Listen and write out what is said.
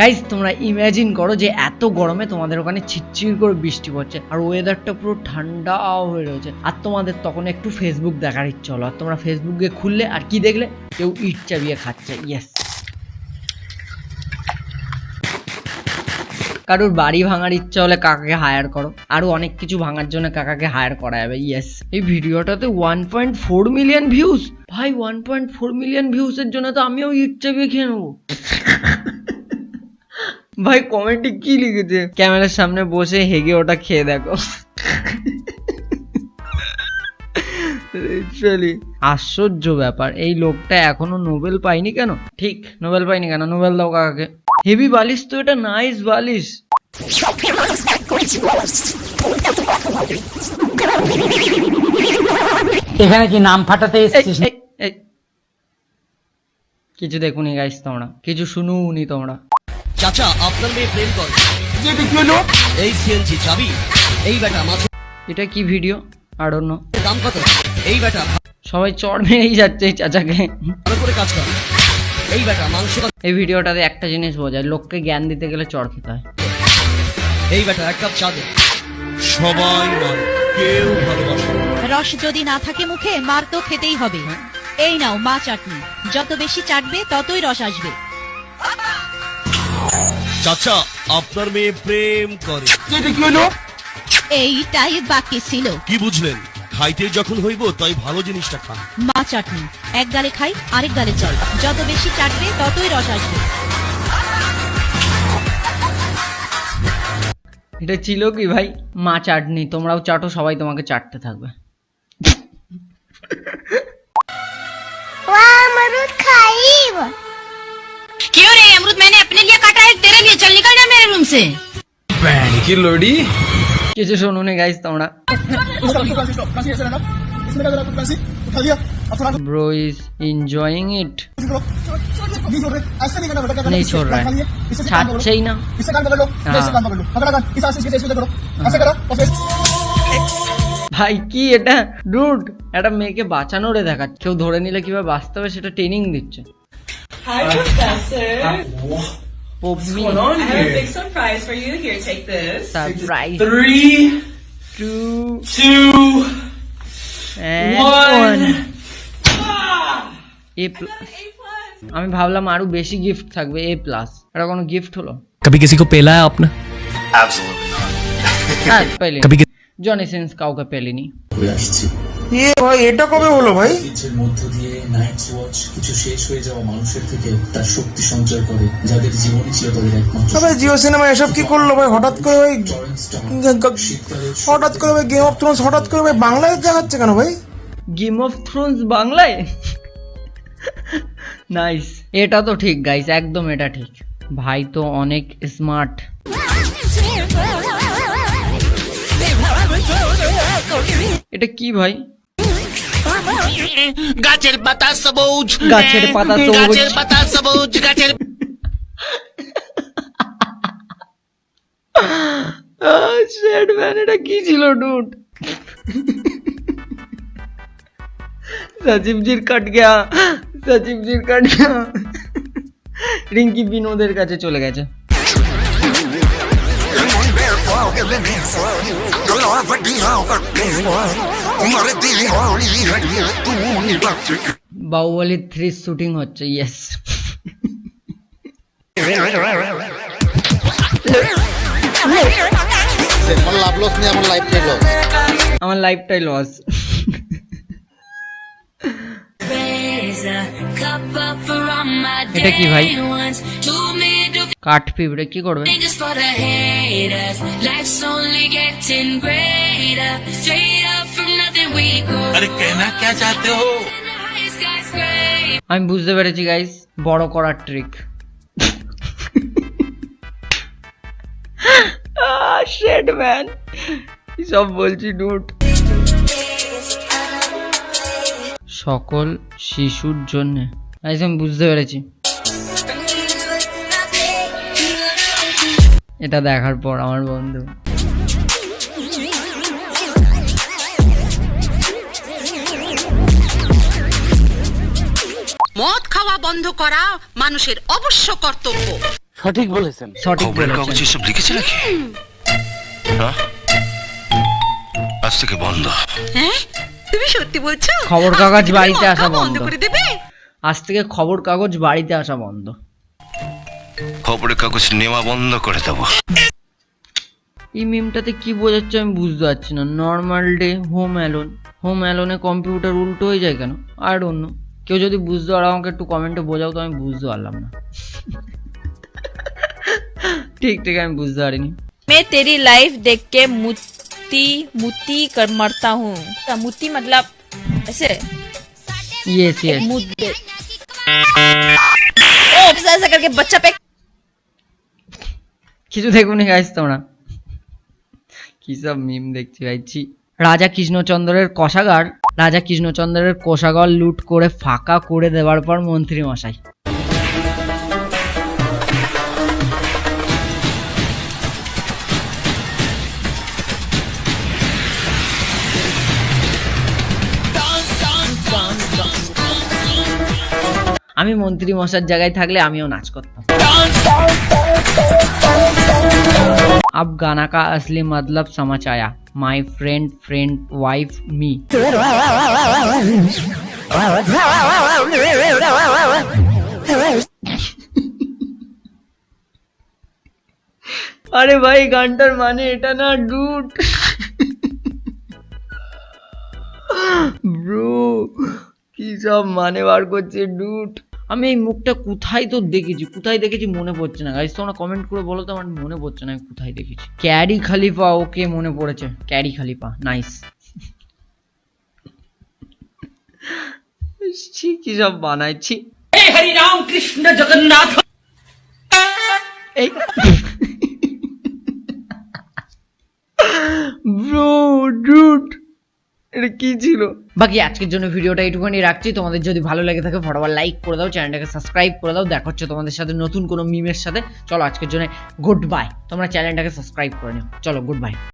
Guys তোমরা imagine করো যে এত গরমে তোমাদের ওখানে চিরচির করে বৃষ্টি পড়ছে আর ওয়েদারটা পুরো ঠান্ডা হয়ে রয়েছে, আর তোমাদের তখন একটু ফেসবুক দেখার ইচ্ছে হলো, আর তোমরা ফেসবুকে খুললে আর কি দেখলে, কেউ ইট চাবিয়ে খাচ্ছে। ইয়েস, কারোর বাড়ি ভাঙার ইচ্ছা হলে কাকাকে হায়ার করো, আরো অনেক কিছু ভাঙার জন্য কাকাকে হায়ার করা যাবে। ইয়েস, এই ভিডিওটাতে 1.4 মিলিয়ন ভিউজ। ভাই 1.4 মিলিয়ন ভিউজ এর জন্য তো আমিও ইট চাবিয়ে খেয়ে নেবো। ভাই কমেন্টে কি লিখেছে, ক্যামেরার সামনে বসে হেগে ওটা খেয়ে দেখো। আশ্চর্য ব্যাপার, এই লোকটা এখনো নোবেল পাইনি কেন? ঠিক, নোবেল পাইনি কেন? নোবেল দাও কাকাকে। হেভি বালিশ তো এটা, নাইস বালিশ। এখানে কি নাম ফাটাতে এসেছিস? কিছু দেখুনি গাইস তোমরা, কিছু শুনুনি তোমরা। চাচা আপনার মেয়ে প্রেম করে, যেটা কি হলো? এই সিএনজি চাবি, এই বেটা মাছ। এটা কি ভিডিও? I don't know। দাম কত? এই বেটা সবাই চড় মেরেই যাচ্ছে এই চাচাকে। ভালো করে কাজ কর। এই বেটা মাংস। এই ভিডিওটাতে একটা জিনিস বোঝায়, লোককে জ্ঞান দিতে গেলে চড় খেতে হয়। এই বেটা এক কাপ চা দে। সবাই মারে, কেউ ভালোবাসে। রস যদি না থাকে মুখে, মার তো খেতেই হবে। এই নাও মা চাটনি, যত বেশি চাটবে ততই রস আসবে। চাচা আপনার মেয়ে প্রেম করে, যেটা কি হলো? এইটাই বাকি ছিল। কি বুঝলেন? খাইতে যখন হইব তাই ভালো জিনিসটা খান। মা চাটনি এক গালে খাই, আরেক গালে চাই, যত বেশি চাটবে ততই রস আসবে। এটা ছিল কি ভাই? মা চাটনি, তোমরাও চাটো, সবাই তোমাকে চাটতে থাকবে। अमरूद खाइब। क्यों रे? अमरूद मैंने अपने लिए काटा है, तेरे लिए। चल निकल जा मेरे रूम से। बैंड की लोड़ी। কিছু শুনুনি গাইস তোমরা। Bro is enjoying it. नहीं छोड़ रहा है, छाछे ही ना। ভাই কি এটা? ডুড, একটা মেয়েকে বাঁচানোরে দেখা, কেউ ধরে নিলে কিভাবে বাঁচতে হবে সেটা ট্রেনিং দিচ্ছে। Hi, Professor. What's going on here? I have a big surprise for you. Here, take this. Surprise. 3, 2, 2, and 1. 1 A+। আমি ভাবলাম আরো বেশি গিফট থাকবে। A+, এটা কোনো গিফট হলো? कभी किसी को पेला है आपने? হ্যাঁ পেলে। कभी জনি সিন্স কাউকে পেলিনি। ভাই এটা কবে হলো ভাই? এর মধ্য দিয়ে নাইটস ওয়াচ কিছু শেষ হয়ে যাওয়া মানুষের থেকে তার শক্তি সঞ্চয় করে, যাদের জীবনই ছিল তাদের একমাত্র। তবে জিও সিনেমা এসব কি করলো ভাই? হঠাৎ করে ভাই, হঠাৎ করে ভাই গেম অফ থ্রোনস হঠাৎ করে ভাই বাংলায় দেখাচ্ছে কেন ভাই? গেম অফ থ্রোনস বাংলায়? নাইস, এটা তো ঠিক গাইস, একদম এটা ঠিক। ভাই তো অনেক স্মার্ট। এটা কি ভাই? গাছের পাতা সবুজ, গাছের পাতা সবুজ, গাছের পাতা সবুজ, গাছের। শেড ম্যান, এটা কি ছিল ডুড? সচিবজির কাট গয়া, সচিবজির কাট গয়া। রিঙ্কি বিনোদের কাছে চলে গেছে। বাহুবলী 3 শুটিং হচ্ছে। ইয়েস, আমার লাইফটাই লস। এটা কি ভাই? কাঠ পিঁপড়ে কি করবে? আমি বুঝতে পেরেছি গাইস, বড় করার ট্রিক। শেড ম্যান, সব বলছি ডুড। সকল শিশুর জন্য, আমি বুঝতে পেরেছি। এটা দেখার পর আমার বন্ধু মদ খাওয়া বন্ধ করা মানুষের অবশ্য কর্তব্য। সঠিক বলেছেন। এসব লিখেছে নাকি? হ্যাঁ? আজ থেকে বন্ধ। তুমি সত্যি বলছো? খবর কাগজ বাড়িতে আসা বন্ধ করে দেবে? আজ থেকে খবর কাগজ বাড়িতে আসা বন্ধ। খবরের কাগজ নেওয়া বন্ধ করে দেবো। এই মিমটাতে কি বোঝাচ্ছে আমি বুঝতে পারছি না। নর্মাল ডে, হোম অ্যালোনে কম্পিউটার উল্টো হয়ে যায় কেন? I don't know. কেউ যদি বুঝতে পারো আমাকে একটু কমেন্টে বোঝাও তো, আমি বুঝতে পারলাম না। ঠিক আমি বুঝতে পারিনি। मैं तेरी लाइफ देख के मुती कर मरता हूँ। मुती मतलब ऐसे यस मुद ऐसा करके बच्चा पे কিছু দেখুনি গাইস তোমরা? কি সব মিম দেখছি ভাইছি। রাজা কৃষ্ণচন্দ্রের কোষাগার লুট করে ফাঁকা করে দেওয়ার পর মন্ত্রী মশাই আমি মন্ত্রী মশাইয়ের জায়গায় থাকলে আমিও নাচ করতাম। अब गाना का असली मतलब समझ आया। माई फ्रेंड वाइफ मी। আরে ভাই গানটার মানে এটা না, ডুড। ব্রো কি সব মানে বার করছে ডুড। আমি এই মুখটা কোথায় তো দেখেছি মনে পড়ছে না গাইস, তোমরা কমেন্ট করে বলো তো, আমার মনে পড়ছে না আমি কোথায় দেখেছি। ক্যারি খালিফা, ওকে মনে পড়েছে, ক্যারি খালিফা, নাইস। কি সব বানাইছি। হরি রাম কৃষ্ণ জগন্নাথ। এই ব্রো ডুড এটা কি ছিল? বাকি আজকের জন্য ভিডিওটা এইটুকুনি রাখছি। তোমাদের যদি ভালো লাগে থাকে ফটোবার লাইক করে দাও, চ্যানেলটাকে সাবস্ক্রাইব করে দাও। দেখা হচ্ছে তোমাদের সাথে নতুন কোনো মিমের সাথে। চলো আজকের জন্য গুড বাই। তোমরা চ্যানেলটাকে সাবস্ক্রাইব করে নিও। চলো গুড বাই।